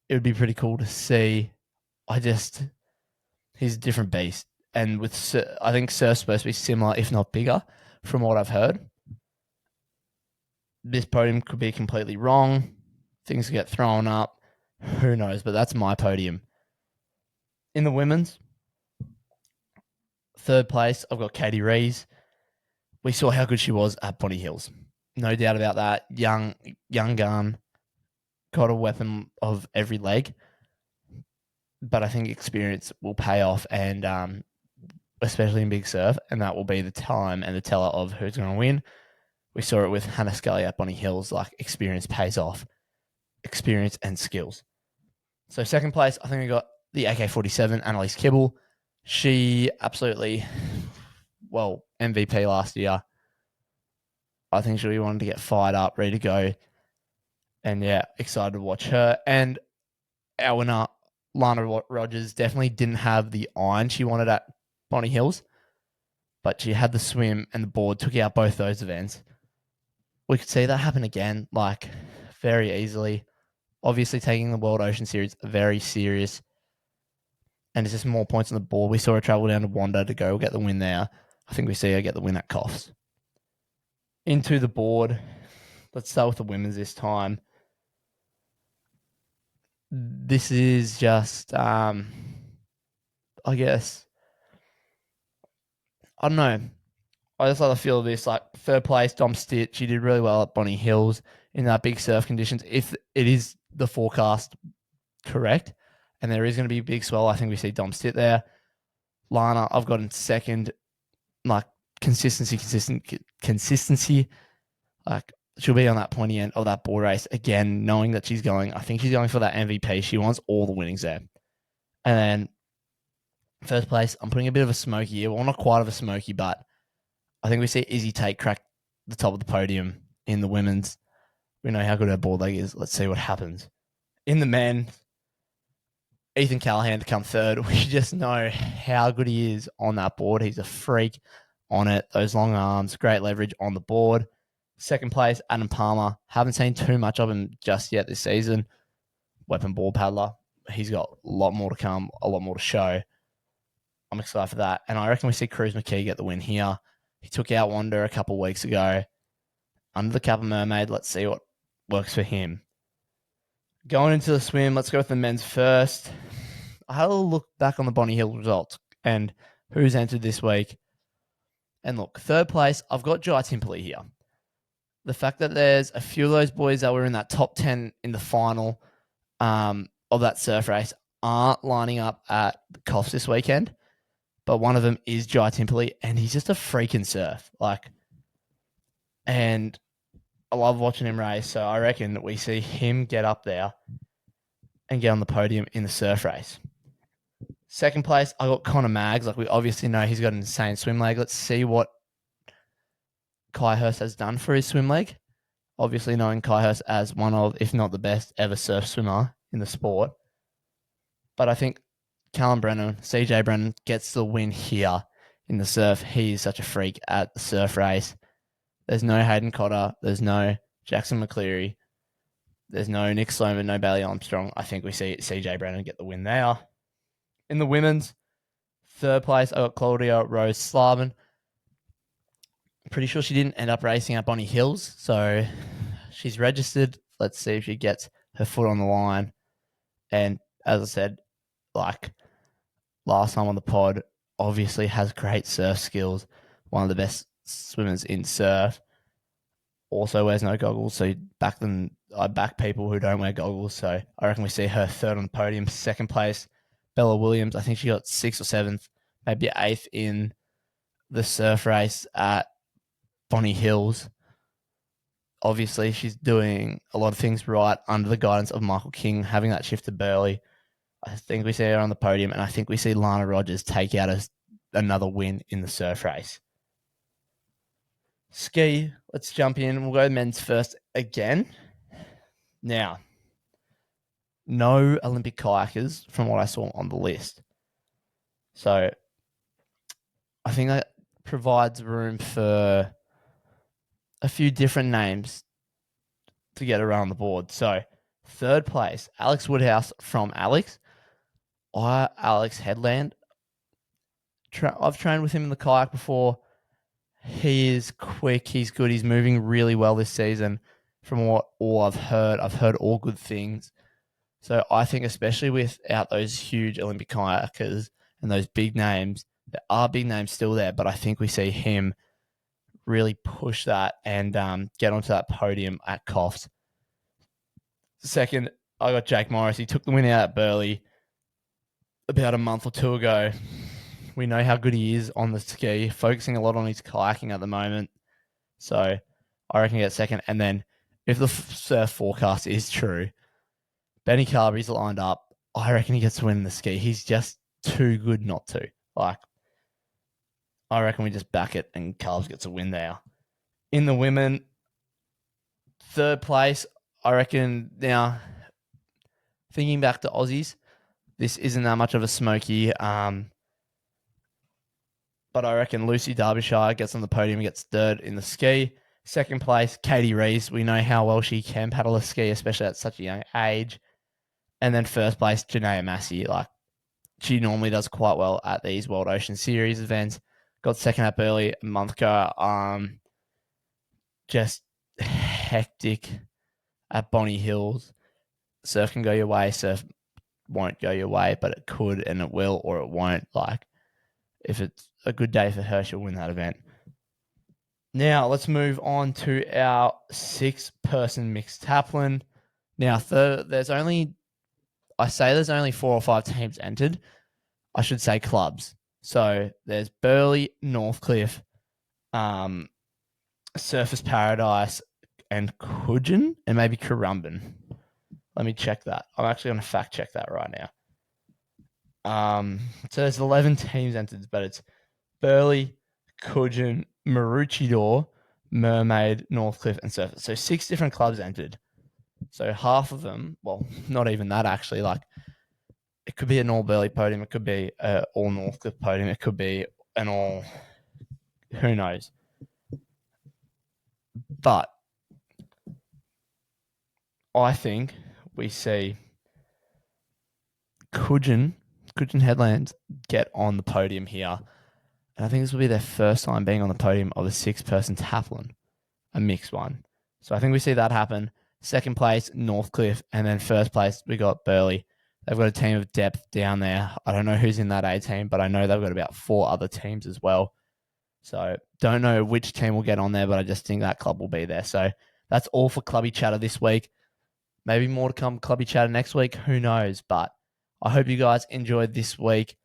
It would be pretty cool to see. He's a different beast. And I think Surf's supposed to be similar, if not bigger, from what I've heard. This podium could be completely wrong. Things get thrown up. Who knows? But that's my podium. In the women's, third place, I've got Katie Rees. We saw how good she was at Bonnie Hills. No doubt about that. Young gun, got a weapon of every leg. But I think experience will pay off, and especially in Big Surf, and that will be the time and the teller of who's going to win. We saw it with Hannah Scully at Bonnie Hills. Like, experience pays off. Experience and skills. So second place, I think we got the AK-47, Annalise Kibble. She absolutely, MVP last year. I think she wanted to get fired up, ready to go. And yeah, excited to watch her. And our winner Lana Rogers definitely didn't have the iron she wanted at Bonnie Hills, but she had the swim and the board, took out both those events. We could see that happen again, like very easily. Obviously, taking the World Ocean Series very serious, and it's just more points on the board. We saw her travel down to Wanda to go get the win there. I think we see her get the win at Coffs. Into the board. Let's start with the women's this time. This is just, I guess, I don't know. I just like the feel of this. Like third place, Dom Stitt. She did really well at Bonnie Hills in that big surf conditions. If it is the forecast correct, and there is going to be a big swell, I think we see Dom Stitt there. Lana, I've got in second. Like consistency. Like she'll be on that pointy end of that board race again, knowing that she's going. I think she's going for that MVP. She wants all the winnings there. And then first place, I'm putting a bit of a smoky here. Well, not quite of a smoky, but I think we see Izzy Tate crack the top of the podium in the women's. We know how good her board leg is. Let's see what happens. In the men, Ethan Callahan to come third. We just know how good he is on that board. He's a freak on it. Those long arms, great leverage on the board. Second place, Adam Palmer. Haven't seen too much of him just yet this season. Weapon ball paddler. He's got a lot more to come, a lot more to show. I'm excited for that. And I reckon we see Cruz McKee get the win here. He took out Wanda a couple of weeks ago. Under the Kappa Mermaid, let's see what works for him. Going into the swim, let's go with the men's first. I had a look back on the Bonnie Hill results and who's entered this week. And look, third place, I've got Jai Timperley here. The fact that there's a few of those boys that were in that top 10 in the final of that surf race aren't lining up at the Coffs this weekend, but one of them is Jai Timperley, and he's just a freaking surf. And I love watching him race, so I reckon that we see him get up there and get on the podium in the surf race. Second place, I got Connor Maggs. Like, we obviously know he's got an insane swim leg. Let's see what Kai Hurst has done for his swim leg. Obviously knowing Kai Hurst as one of, if not the best ever surf swimmer in the sport. But I think Callum Brennan, CJ Brennan, gets the win here in the surf. He is such a freak at the surf race. There's no Hayden Cotter. There's no Jackson McCleary. There's no Nick Sloman, no Bailey Armstrong. I think we see CJ Brennan get the win there. In the women's, third place, I got Claudia Rose Slavin. Pretty sure she didn't end up racing at Bonnie Hills, so she's registered. Let's see if she gets her foot on the line. And as I said, like last time on the pod, obviously has great surf skills. One of the best swimmers in surf. Also wears no goggles, so I back people who don't wear goggles. So I reckon we see her third on the podium. Second place, Bella Williams. I think she got 6th or 7th, maybe 8th in the surf race at Bonnie Hills. Obviously, she's doing a lot of things right under the guidance of Michael King, having that shift to Burley. I think we see her on the podium, and I think we see Lana Rogers take out another win in the surf race. Ski, let's jump in. We'll go men's first again. Now, no Olympic kayakers from what I saw on the list. So I think that provides room for a few different names to get around the board. So third place, Alex Woodhouse from Alex. Alex Headland. I've trained with him in the kayak before. He is quick. He's good. He's moving really well this season from what all I've heard. I've heard all good things. So I think especially without those huge Olympic kayakers and those big names, there are big names still there, but I think we see him really push that and get onto that podium at Coffs. Second, I got Jake Morris. He took the win out at Burley about a month or two ago. We know how good he is on the ski, focusing a lot on his kayaking at the moment. So I reckon he gets second. And then if the surf forecast is true, Benny Carberry's lined up. I reckon he gets to win in the ski. He's just too good not to. I reckon we just back it and Carbs gets a win there. In the women, third place, I reckon now, thinking back to Aussies, This isn't that much of a smoky. But I reckon Lucy Derbyshire gets on the podium, gets third in the ski. Second place, Katie Rees. We know how well she can paddle a ski, especially at such a young age. And then first place, Janaea Massey. Like, she normally does quite well at these World Ocean Series events. Got second up early a month ago. Just hectic at Bonnie Hills. Surf can go your way, surf won't go your way, but it could and it will or it won't. Like, if it's a good day for her, she'll win that event. Now, let's move on to our 6-person mixed taplin. Now, there's only 4 or 5 teams entered. I should say clubs. So there's Burleigh, Northcliffe, Surfers Paradise, and Coogin, and maybe Currumbin. Let me check that. I'm actually going to fact check that right now. So there's 11 teams entered, but it's Burleigh, Coogin, Maroochydore, Mermaid, Northcliffe, and Surfers. So 6 different clubs entered. So half of them, well, not even that actually. Like, it could be an all Burleigh podium, it could be an all Northcliffe podium, it could be an all, who knows. But I think we see Coogin Headlands get on the podium here. And I think this will be their first time being on the podium of a 6-person taplin, a mixed one. So I think we see that happen. Second place, Northcliffe, and then first place, we got Burleigh. They've got a team of depth down there. I don't know who's in that A team, but I know they've got about 4 other teams as well. So don't know which team will get on there, but I just think that club will be there. So that's all for Clubby Chatter this week. Maybe more to come Clubby Chatter next week. Who knows? But I hope you guys enjoyed this week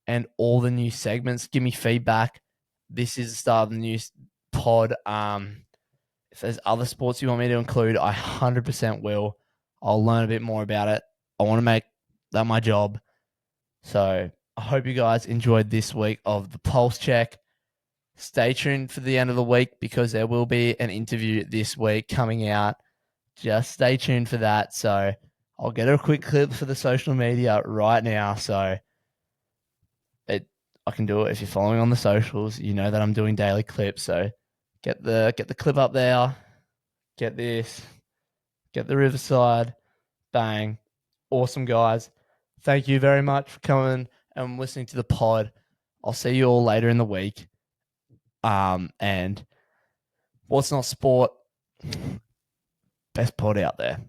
and all the new segments. Give me feedback. This is the start of the new pod. If there's other sports you want me to include, I 100% will. I'll learn a bit more about it. I want to make that my job. So I hope you guys enjoyed this week of the Pulse Check. Stay tuned for the end of the week because there will be an interview this week coming out. Just stay tuned for that. So I'll get a quick clip for the social media right now. So I can do it if you're following on the socials. You know that I'm doing daily clips. So get the clip up there. Get this. Get the Riverside. Bang. Awesome, guys. Thank you very much for coming and listening to the pod. I'll see you all later in the week. And what's not sport? Best pod out there.